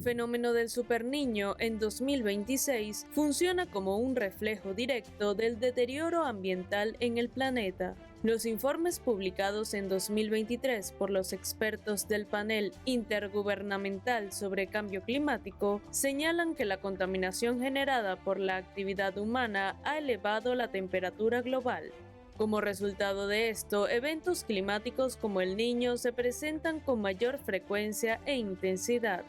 fenómeno del superniño en 2026 funciona como un reflejo directo del deterioro ambiental en el planeta. Los informes publicados en 2023 por los expertos del Panel Intergubernamental sobre Cambio Climático señalan que la contaminación generada por la actividad humana ha elevado la temperatura global. Como resultado de esto, eventos climáticos como el Niño se presentan con mayor frecuencia e intensidad.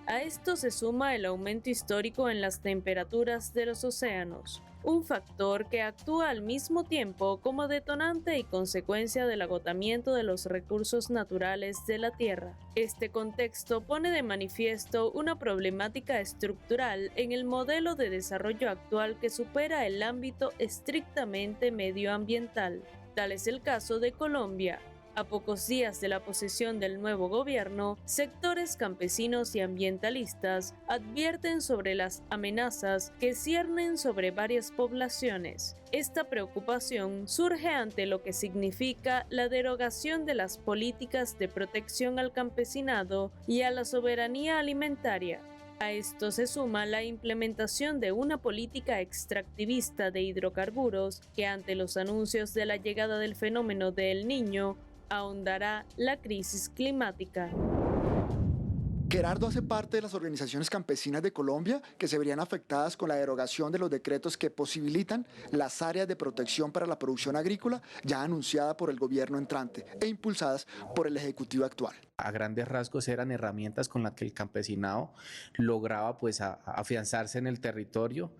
A esto se suma el aumento histórico en las temperaturas de los océanos, un factor que actúa al mismo tiempo como detonante y consecuencia del agotamiento de los recursos naturales de la Tierra. Este contexto pone de manifiesto una problemática estructural en el modelo de desarrollo actual que supera el ámbito estrictamente medioambiental. Tal es el caso de Colombia. A pocos días de la posesión del nuevo gobierno, sectores campesinos y ambientalistas advierten sobre las amenazas que ciernen sobre varias poblaciones. Esta preocupación surge ante lo que significa la derogación de las políticas de protección al campesinado y a la soberanía alimentaria. A esto se suma la implementación de una política extractivista de hidrocarburos que, ante los anuncios de la llegada del fenómeno de El Niño, ahondará la crisis climática. Gerardo hace parte de las organizaciones campesinas de Colombia que se verían afectadas con la derogación de los decretos que posibilitan las áreas de protección para la producción agrícola ya anunciada por el gobierno entrante e impulsadas por el Ejecutivo actual. A grandes rasgos eran herramientas con las que el campesinado lograba afianzarse en el territorio,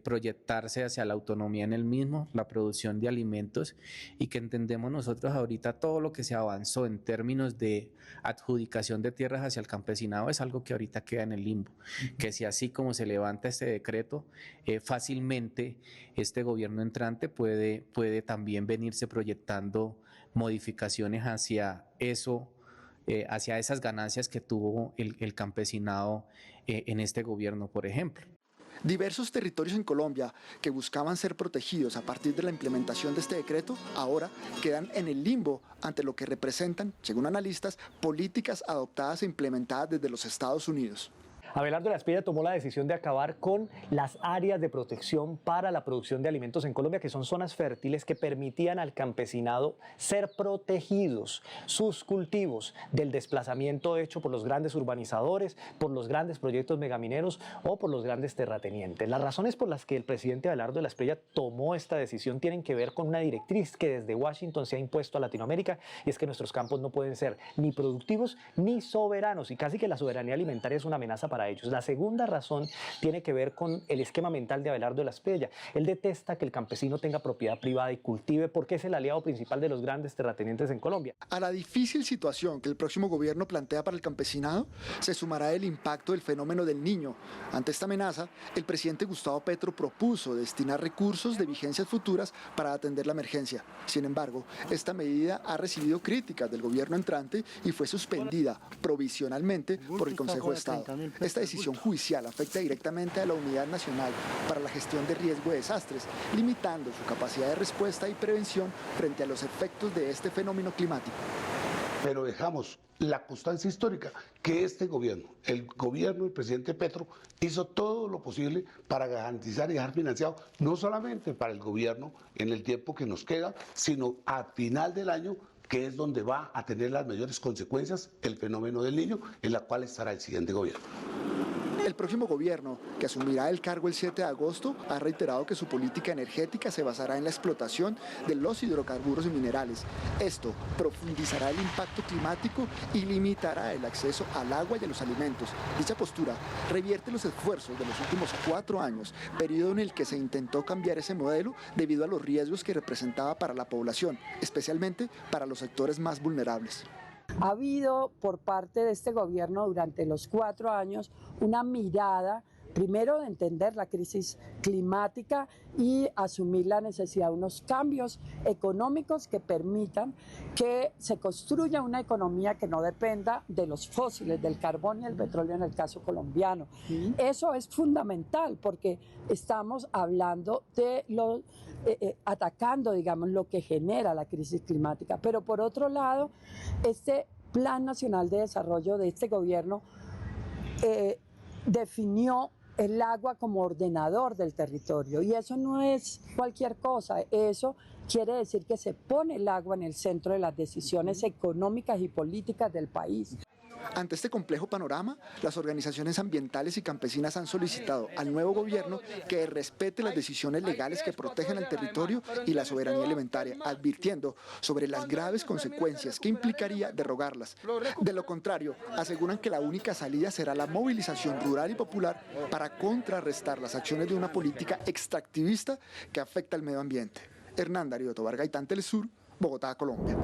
proyectarse hacia la autonomía en el mismo, la producción de alimentos, y que entendemos nosotros ahorita todo lo que se avanzó en términos de adjudicación de tierras hacia el campesinado es algo que ahorita queda en el limbo, que si así como se levanta este decreto, fácilmente este gobierno entrante puede también venirse proyectando modificaciones hacia eso, hacia esas ganancias que tuvo el campesinado en este gobierno, por ejemplo. Diversos territorios en Colombia que buscaban ser protegidos a partir de la implementación de este decreto, ahora quedan en el limbo ante lo que representan, según analistas, políticas adoptadas e implementadas desde los Estados Unidos. Abelardo de la Espriella tomó la decisión de acabar con las áreas de protección para la producción de alimentos en Colombia, que son zonas fértiles que permitían al campesinado ser protegidos, sus cultivos, del desplazamiento hecho por los grandes urbanizadores, por los grandes proyectos megamineros o por los grandes terratenientes. Las razones por las que el presidente Abelardo de la Espriella tomó esta decisión tienen que ver con una directriz que desde Washington se ha impuesto a Latinoamérica, y es que nuestros campos no pueden ser ni productivos ni soberanos, y casi que la soberanía alimentaria es una amenaza para ellos. La segunda razón tiene que ver con el esquema mental de Abelardo de la Espriella. Él detesta que el campesino tenga propiedad privada y cultive porque es el aliado principal de los grandes terratenientes en Colombia. A la difícil situación que el próximo gobierno plantea para el campesinado se sumará el impacto del fenómeno del Niño. Ante esta amenaza, el presidente Gustavo Petro propuso destinar recursos de vigencias futuras para atender la emergencia. Sin embargo, esta medida ha recibido críticas del gobierno entrante y fue suspendida provisionalmente por el Consejo de Estado. Esta decisión judicial afecta directamente a la Unidad Nacional para la Gestión de Riesgo de Desastres, limitando su capacidad de respuesta y prevención frente a los efectos de este fenómeno climático. Pero dejamos la constancia histórica que este gobierno, el gobierno del presidente Petro, hizo todo lo posible para garantizar y dejar financiado, no solamente para el gobierno en el tiempo que nos queda, sino a final del año, que es donde va a tener las mayores consecuencias el fenómeno del Niño, en la cual estará el siguiente gobierno. El próximo gobierno, que asumirá el cargo el 7 de agosto, ha reiterado que su política energética se basará en la explotación de los hidrocarburos y minerales. Esto profundizará el impacto climático y limitará el acceso al agua y a los alimentos. Dicha postura revierte los esfuerzos de los últimos 4 años, periodo en el que se intentó cambiar ese modelo debido a los riesgos que representaba para la población, especialmente para los sectores más vulnerables. Ha habido por parte de este gobierno durante los 4 años una mirada, primero de entender la crisis climática y asumir la necesidad de unos cambios económicos que permitan que se construya una economía que no dependa de los fósiles, del carbón y el petróleo en el caso colombiano. Eso es fundamental porque estamos hablando de atacando, digamos, lo que genera la crisis climática. Pero por otro lado, este Plan Nacional de Desarrollo de este gobierno definió el agua como ordenador del territorio, y eso no es cualquier cosa, eso quiere decir que se pone el agua en el centro de las decisiones económicas y políticas del país. Ante este complejo panorama, las organizaciones ambientales y campesinas han solicitado al nuevo gobierno que respete las decisiones legales que protegen al territorio y la soberanía alimentaria, advirtiendo sobre las graves consecuencias que implicaría derogarlas. De lo contrario, aseguran que la única salida será la movilización rural y popular para contrarrestar las acciones de una política extractivista que afecta al medio ambiente. Hernán Darío Tobar Gaitán, Telesur, Bogotá, Colombia.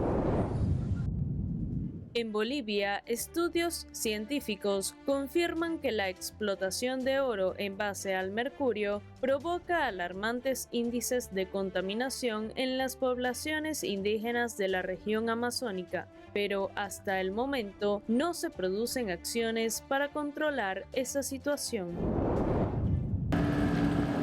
En Bolivia, estudios científicos confirman que la explotación de oro en base al mercurio provoca alarmantes índices de contaminación en las poblaciones indígenas de la región amazónica, pero hasta el momento no se producen acciones para controlar esa situación.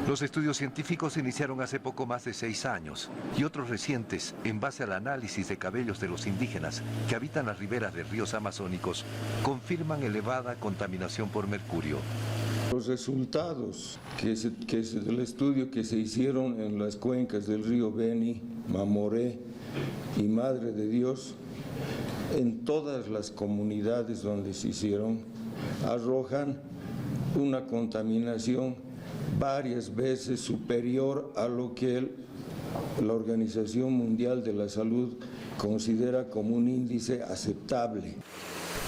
Los estudios científicos se iniciaron hace poco más de 6 años y otros recientes en base al análisis de cabellos de los indígenas que habitan las riberas de ríos amazónicos confirman elevada contaminación por mercurio. Los resultados del estudio que se hicieron en las cuencas del río Beni, Mamoré y Madre de Dios, en todas las comunidades donde se hicieron, arrojan una contaminación varias veces superior a lo que la Organización Mundial de la Salud considera como un índice aceptable.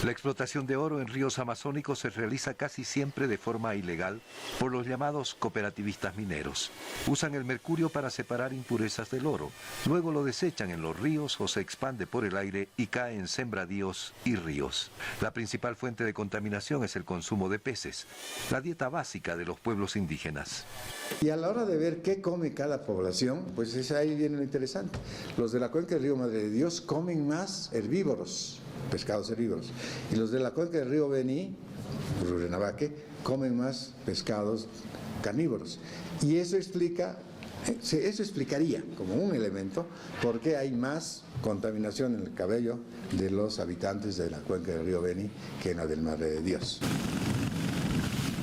La explotación de oro en ríos amazónicos se realiza casi siempre de forma ilegal por los llamados cooperativistas mineros. Usan el mercurio para separar impurezas del oro, luego lo desechan en los ríos o se expande por el aire y cae en sembradíos y ríos. La principal fuente de contaminación es el consumo de peces, la dieta básica de los pueblos indígenas. Y a la hora de ver qué come cada población, pues es ahí viene lo interesante. Los de la cuenca del río Madre de Dios comen más herbívoros, pescados herbívoros, y los de la cuenca del río Beni, Rurrenabaque, comen más pescados carnívoros. Y eso explicaría como un elemento por qué hay más contaminación en el cabello de los habitantes de la cuenca del río Beni que en la del Madre de Dios.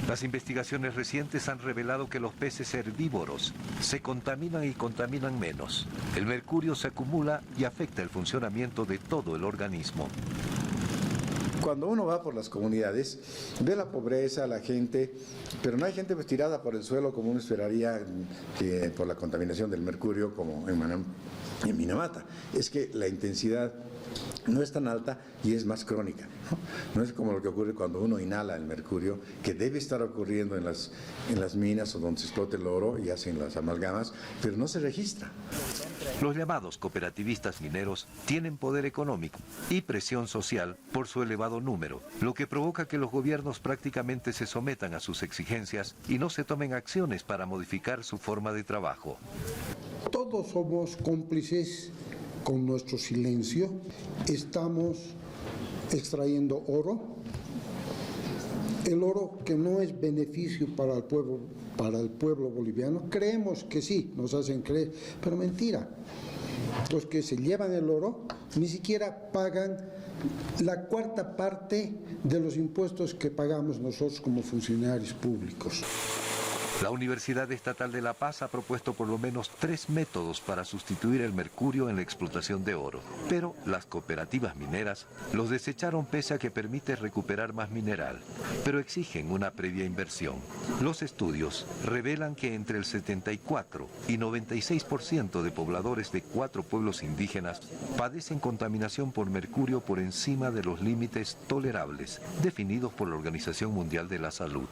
Las investigaciones recientes han revelado que los peces herbívoros se contaminan y contaminan menos. El mercurio se acumula y afecta el funcionamiento de todo el organismo. Cuando uno va por las comunidades, ve la pobreza, la gente, pero no hay gente pues tirada por el suelo como uno esperaría por la contaminación del mercurio como en Minamata. Es que la intensidad no es tan alta y es más crónica, ¿no? No es como lo que ocurre cuando uno inhala el mercurio, que debe estar ocurriendo en las minas o donde se explota el oro y hacen las amalgamas, pero no se registra. Los llamados cooperativistas mineros tienen poder económico y presión social por su elevado número, lo que provoca que los gobiernos prácticamente se sometan a sus exigencias y no se tomen acciones para modificar su forma de trabajo. Todos somos cómplices con nuestro silencio. Estamos extrayendo oro, el oro que no es beneficio para el pueblo boliviano. Creemos que sí, nos hacen creer, pero mentira. Los que se llevan el oro ni siquiera pagan la cuarta parte de los impuestos que pagamos nosotros como funcionarios públicos. La Universidad Estatal de La Paz ha propuesto por lo menos 3 métodos para sustituir el mercurio en la explotación de oro, pero las cooperativas mineras los desecharon pese a que permite recuperar más mineral, pero exigen una previa inversión. Los estudios revelan que entre el 74 y 96% de pobladores de 4 pueblos indígenas padecen contaminación por mercurio por encima de los límites tolerables definidos por la Organización Mundial de la Salud.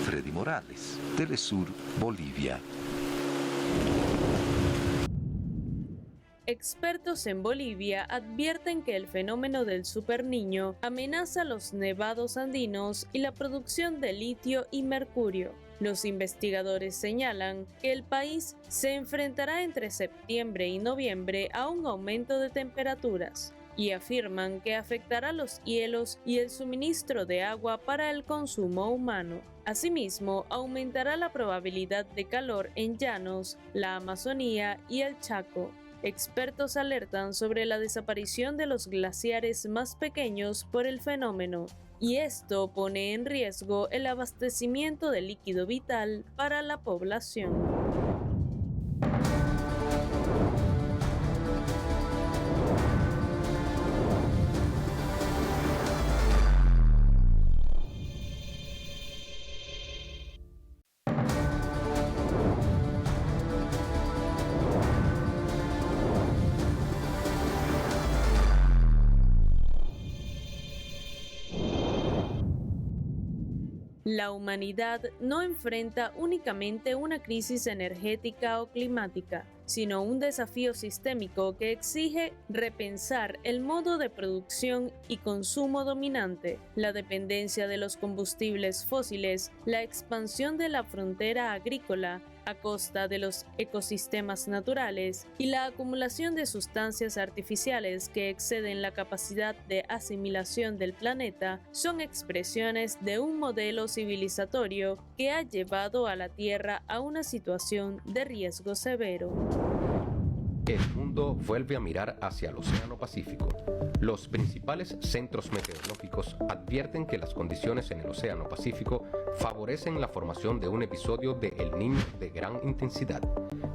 Freddy Morales, Telesur, Bolivia. Expertos en Bolivia advierten que el fenómeno del superniño amenaza los nevados andinos y la producción de litio y mercurio. Los investigadores señalan que el país se enfrentará entre septiembre y noviembre a un aumento de temperaturas y afirman que afectará los hielos y el suministro de agua para el consumo humano. Asimismo, aumentará la probabilidad de calor en llanos, la Amazonía y el Chaco. Expertos alertan sobre la desaparición de los glaciares más pequeños por el fenómeno y esto pone en riesgo el abastecimiento de líquido vital para la población. La humanidad no enfrenta únicamente una crisis energética o climática, sino un desafío sistémico que exige repensar el modo de producción y consumo dominante, la dependencia de los combustibles fósiles, la expansión de la frontera agrícola a costa de los ecosistemas naturales y la acumulación de sustancias artificiales que exceden la capacidad de asimilación del planeta son expresiones de un modelo civilizatorio que ha llevado a la Tierra a una situación de riesgo severo. El mundo vuelve a mirar hacia el Océano Pacífico. Los principales centros meteorológicos advierten que las condiciones en el Océano Pacífico favorecen la formación de un episodio de El Niño de gran intensidad,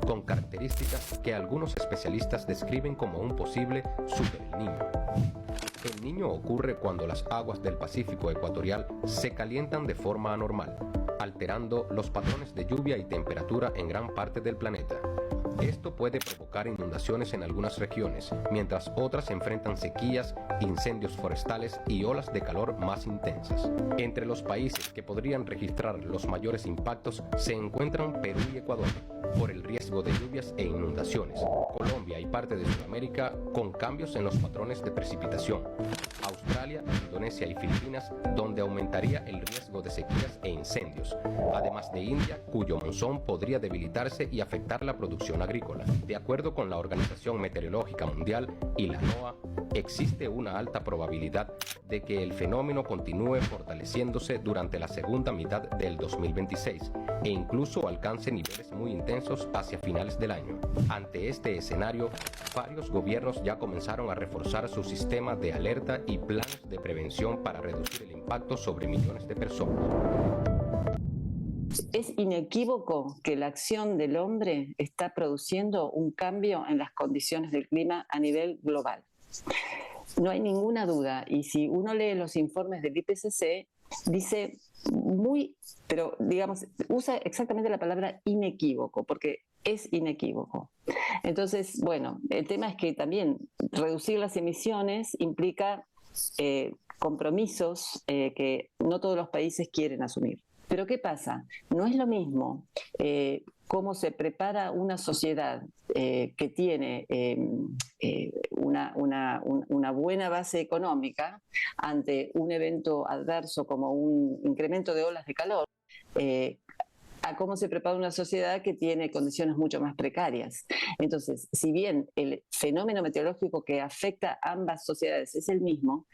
con características que algunos especialistas describen como un posible Super El Niño. El Niño ocurre cuando las aguas del Pacífico ecuatorial se calientan de forma anormal, alterando los patrones de lluvia y temperatura en gran parte del planeta. Esto puede provocar inundaciones en algunas regiones, mientras otras enfrentan sequías, incendios forestales y olas de calor más intensas. Entre los países que podrían registrar los mayores impactos se encuentran Perú y Ecuador, por el riesgo de lluvias e inundaciones, Colombia y parte de Sudamérica con cambios en los patrones de precipitación, Australia, Indonesia y Filipinas, donde aumentaría el riesgo de sequías e incendios, además de India, cuyo monzón podría debilitarse y afectar la producción agrícola. De acuerdo con la Organización Meteorológica Mundial y la NOAA, existe una alta probabilidad de que el fenómeno continúe fortaleciéndose durante la segunda mitad del 2026 e incluso alcance niveles muy intensos hacia finales del año. Ante este escenario, varios gobiernos ya comenzaron a reforzar su sistema de alerta y planes de prevención para reducir el impacto sobre millones de personas. Es inequívoco que la acción del hombre está produciendo un cambio en las condiciones del clima a nivel global. No hay ninguna duda, y si uno lee los informes del IPCC, dice pero digamos, usa exactamente la palabra inequívoco, porque es inequívoco. Entonces, bueno, el tema es que también reducir las emisiones implica compromisos que no todos los países quieren asumir. Pero ¿qué pasa? No es lo mismo cómo se prepara una sociedad que tiene una buena base económica ante un evento adverso como un incremento de olas de calor, a cómo se prepara una sociedad que tiene condiciones mucho más precarias. Entonces, si bien el fenómeno meteorológico que afecta a ambas sociedades es el mismo,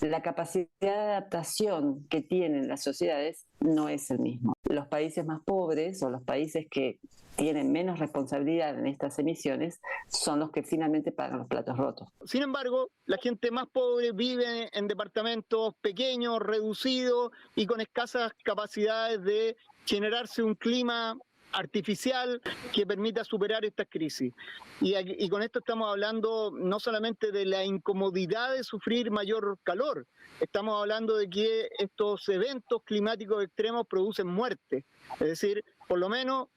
la capacidad de adaptación que tienen las sociedades no es el mismo. Los países más pobres o los países que tienen menos responsabilidad en estas emisiones son los que finalmente pagan los platos rotos. Sin embargo, la gente más pobre vive en departamentos pequeños, reducidos y con escasas capacidades de generarse un clima artificial que permita superar estas crisis. Y con esto estamos hablando no solamente de la incomodidad de sufrir mayor calor, estamos hablando de que estos eventos climáticos extremos producen muerte. Es decir, por lo menos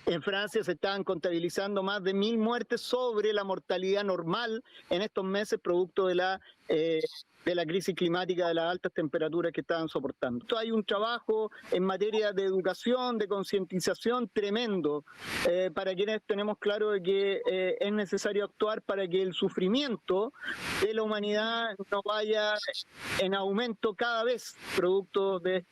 en Francia se están contabilizando más de 1.000 muertes sobre la mortalidad normal en estos meses, producto de la crisis climática, de las altas temperaturas que estaban soportando. Entonces hay un trabajo en materia de educación, de concientización tremendo, para quienes tenemos claro de que es necesario actuar para que el sufrimiento de la humanidad no vaya en aumento cada vez, producto de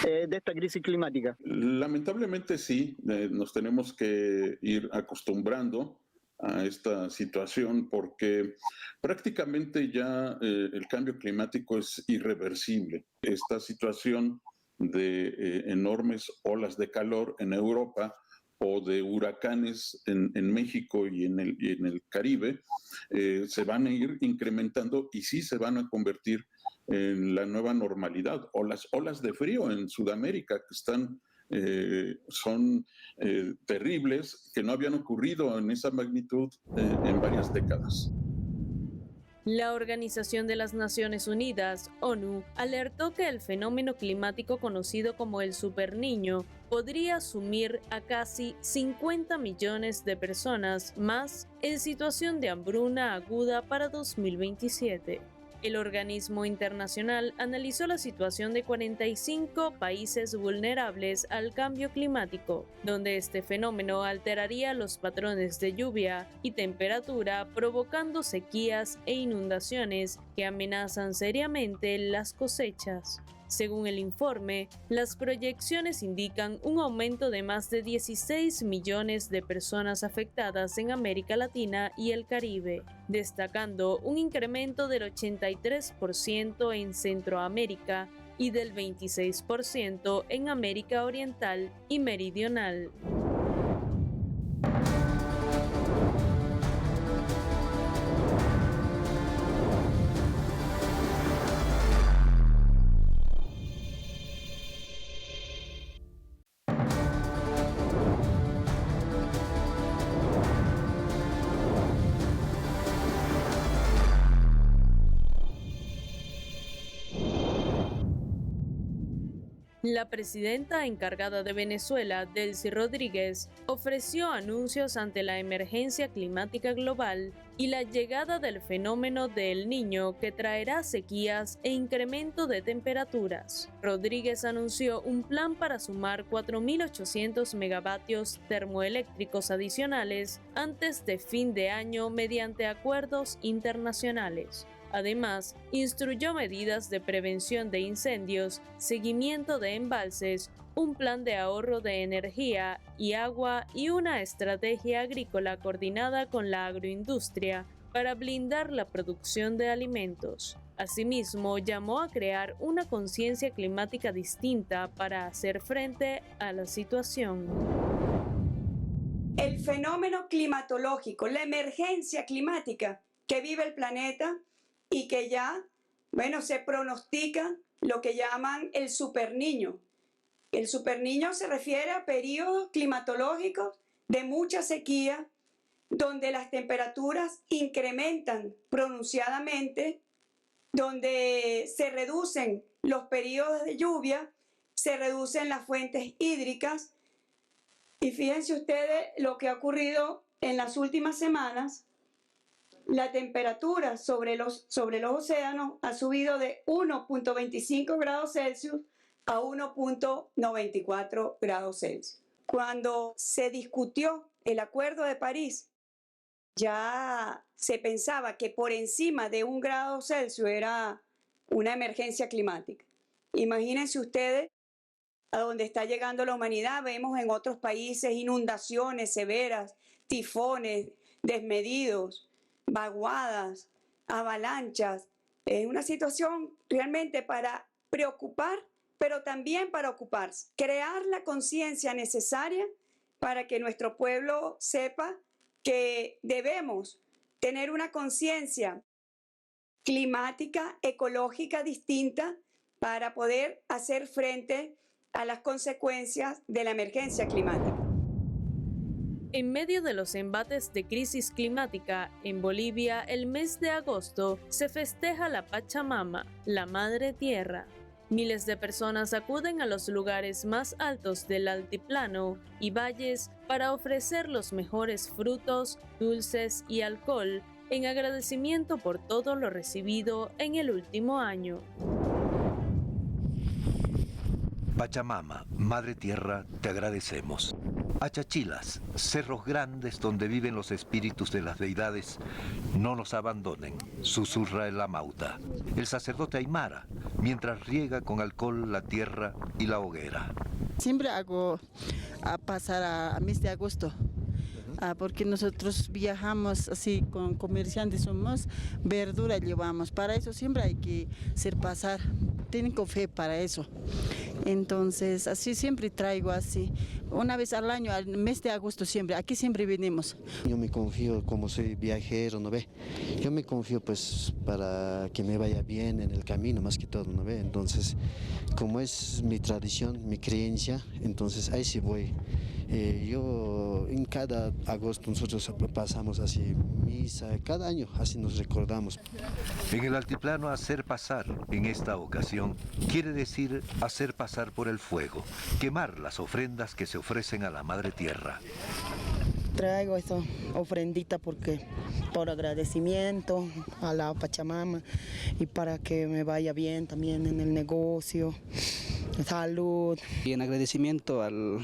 esta crisis climática. Lamentablemente sí, nos tenemos que ir acostumbrando a esta situación porque prácticamente ya el cambio climático es irreversible. Esta situación de enormes olas de calor en Europa o de huracanes en México y en el Caribe se van a ir incrementando y sí se van a convertir en la nueva normalidad, o las olas de frío en Sudamérica que son terribles, que no habían ocurrido en esa magnitud en varias décadas. La Organización de las Naciones Unidas, ONU, alertó que el fenómeno climático conocido como el Superniño podría sumir a casi 50 millones de personas más en situación de hambruna aguda para 2027. El organismo internacional analizó la situación de 45 países vulnerables al cambio climático, donde este fenómeno alteraría los patrones de lluvia y temperatura, provocando sequías e inundaciones que amenazan seriamente las cosechas. Según el informe, las proyecciones indican un aumento de más de 16 millones de personas afectadas en América Latina y el Caribe, destacando un incremento del 83% en Centroamérica y del 26% en América Oriental y Meridional. La presidenta encargada de Venezuela, Delcy Rodríguez, ofreció anuncios ante la emergencia climática global y la llegada del fenómeno del Niño que traerá sequías e incremento de temperaturas. Rodríguez anunció un plan para sumar 4.800 megavatios termoeléctricos adicionales antes de fin de año mediante acuerdos internacionales. Además, instruyó medidas de prevención de incendios, seguimiento de embalses, un plan de ahorro de energía y agua y una estrategia agrícola coordinada con la agroindustria para blindar la producción de alimentos. Asimismo, llamó a crear una conciencia climática distinta para hacer frente a la situación. El fenómeno climatológico, la emergencia climática que vive el planeta, y que ya, se pronostica lo que llaman el superniño. El superniño se refiere a periodos climatológicos de mucha sequía, donde las temperaturas incrementan pronunciadamente, donde se reducen los periodos de lluvia, se reducen las fuentes hídricas. Y fíjense ustedes lo que ha ocurrido en las últimas semanas. La temperatura sobre los océanos ha subido de 1.25 grados Celsius a 1.94 grados Celsius. Cuando se discutió el Acuerdo de París, ya se pensaba que por encima de 1 grado Celsius era una emergencia climática. Imagínense ustedes a dónde está llegando la humanidad. Vemos en otros países inundaciones severas, tifones desmedidos, vaguadas, avalanchas. Es una situación realmente para preocupar, pero también para ocuparse. Crear la conciencia necesaria para que nuestro pueblo sepa que debemos tener una conciencia climática, ecológica distinta para poder hacer frente a las consecuencias de la emergencia climática. En medio de los embates de crisis climática, en Bolivia el mes de agosto se festeja la Pachamama, la Madre Tierra. Miles de personas acuden a los lugares más altos del altiplano y valles para ofrecer los mejores frutos, dulces y alcohol en agradecimiento por todo lo recibido en el último año. Pachamama, Madre Tierra, te agradecemos. Achachilas, cerros grandes donde viven los espíritus de las deidades, no nos abandonen, susurra el Amauta, el sacerdote Aymara, mientras riega con alcohol la tierra y la hoguera. Siempre hago a pasar a mes de agosto. Porque nosotros viajamos así con comerciantes, somos verdura llevamos, para eso siempre hay que hacer pasar, tienen fe para eso, Entonces, así siempre traigo así. Una vez al año, al mes de agosto siempre, aquí siempre venimos. Yo me confío, como soy viajero, ¿no ve? Yo me confío pues para que me vaya bien en el camino, más que todo, ¿no ve? Entonces, como es mi tradición, mi creencia, entonces ahí sí voy. Yo en cada agosto nosotros pasamos así misa, cada año así nos recordamos. En el altiplano, hacer pasar en esta ocasión quiere decir hacer pasar por el fuego, quemar las ofrendas que se ofrecen a la Madre Tierra. Traigo esa ofrendita porque por agradecimiento a la Pachamama y para que me vaya bien también en el negocio, salud. Y en agradecimiento al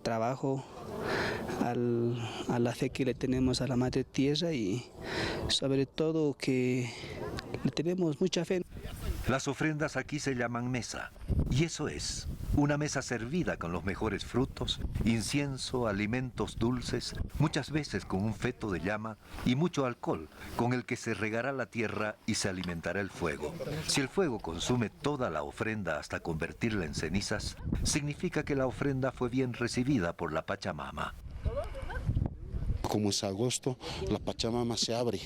trabajo, a la fe que le tenemos a la Madre Tierra y sobre todo que le tenemos mucha fe. Las ofrendas aquí se llaman mesa, y eso es una mesa servida con los mejores frutos, incienso, alimentos dulces, muchas veces con un feto de llama y mucho alcohol, con el que se regará la tierra y se alimentará el fuego. Si el fuego consume toda la ofrenda hasta convertirla en cenizas, significa que la ofrenda fue bien recibida por la Pachamama. Como es agosto, la Pachamama se abre.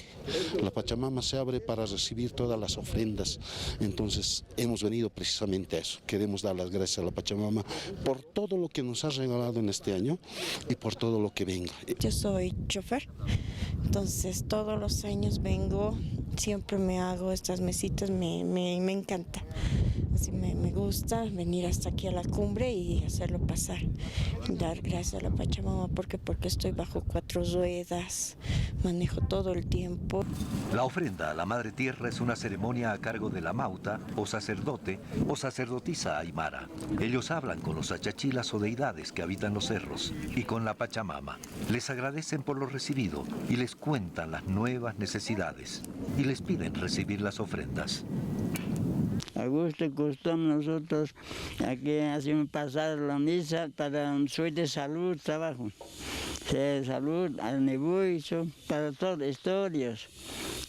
La Pachamama se abre para recibir todas las ofrendas. Entonces, hemos venido precisamente a eso. Queremos dar las gracias a la Pachamama por todo lo que nos ha regalado en este año y por todo lo que venga. Yo soy chofer, entonces todos los años vengo, siempre me hago estas mesitas, me encanta. Así me gusta venir hasta aquí a la cumbre y hacerlo pasar. Dar gracias a la Pachamama porque estoy bajo 4 ruedas, manejo todo el tiempo. La ofrenda a la Madre Tierra es una ceremonia a cargo de la mauta o sacerdote o sacerdotisa aymara. Ellos hablan con los achachilas o deidades que habitan los cerros y con la Pachamama. Les agradecen por lo recibido y les cuentan las nuevas necesidades y les piden recibir las ofrendas. A gusto y costumbre nosotros aquí hacemos pasar la misa para un sueño de salud, trabajo. De salud, al negocio, para todas historias.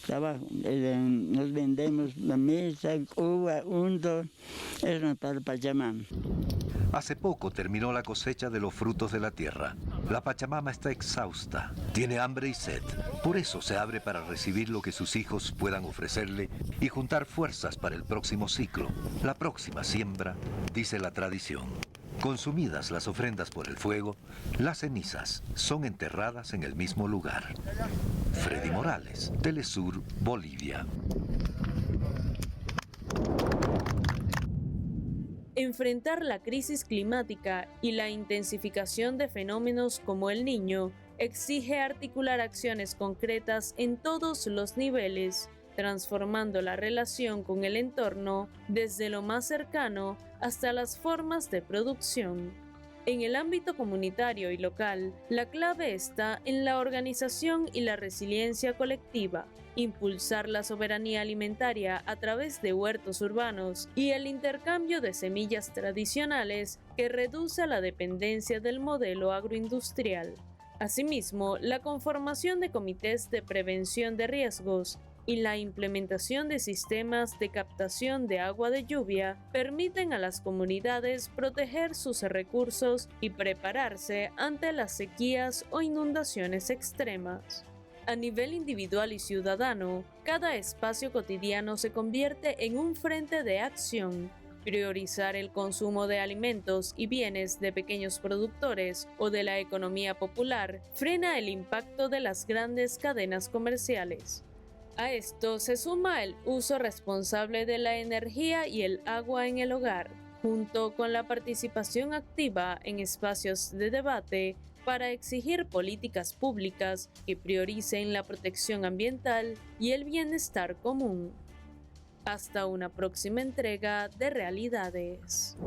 Trabajo. Nos vendemos la misa, uva, unto, eso es para el Pachamama. Hace poco terminó la cosecha de los frutos de la tierra. La Pachamama está exhausta, tiene hambre y sed. Por eso se abre para recibir lo que sus hijos puedan ofrecerle y juntar fuerzas para el próximo ciclo, la próxima siembra, dice la tradición. Consumidas las ofrendas por el fuego, las cenizas son enterradas en el mismo lugar. Freddy Morales, Telesur, Bolivia. Enfrentar la crisis climática y la intensificación de fenómenos como el Niño exige articular acciones concretas en todos los niveles, transformando la relación con el entorno desde lo más cercano hasta las formas de producción. En el ámbito comunitario y local, la clave está en la organización y la resiliencia colectiva, impulsar la soberanía alimentaria a través de huertos urbanos y el intercambio de semillas tradicionales que reduce la dependencia del modelo agroindustrial. Asimismo, la conformación de comités de prevención de riesgos y la implementación de sistemas de captación de agua de lluvia permiten a las comunidades proteger sus recursos y prepararse ante las sequías o inundaciones extremas. A nivel individual y ciudadano, cada espacio cotidiano se convierte en un frente de acción. Priorizar el consumo de alimentos y bienes de pequeños productores o de la economía popular frena el impacto de las grandes cadenas comerciales. A esto se suma el uso responsable de la energía y el agua en el hogar, junto con la participación activa en espacios de debate para exigir políticas públicas que prioricen la protección ambiental y el bienestar común. Hasta una próxima entrega de Realidades.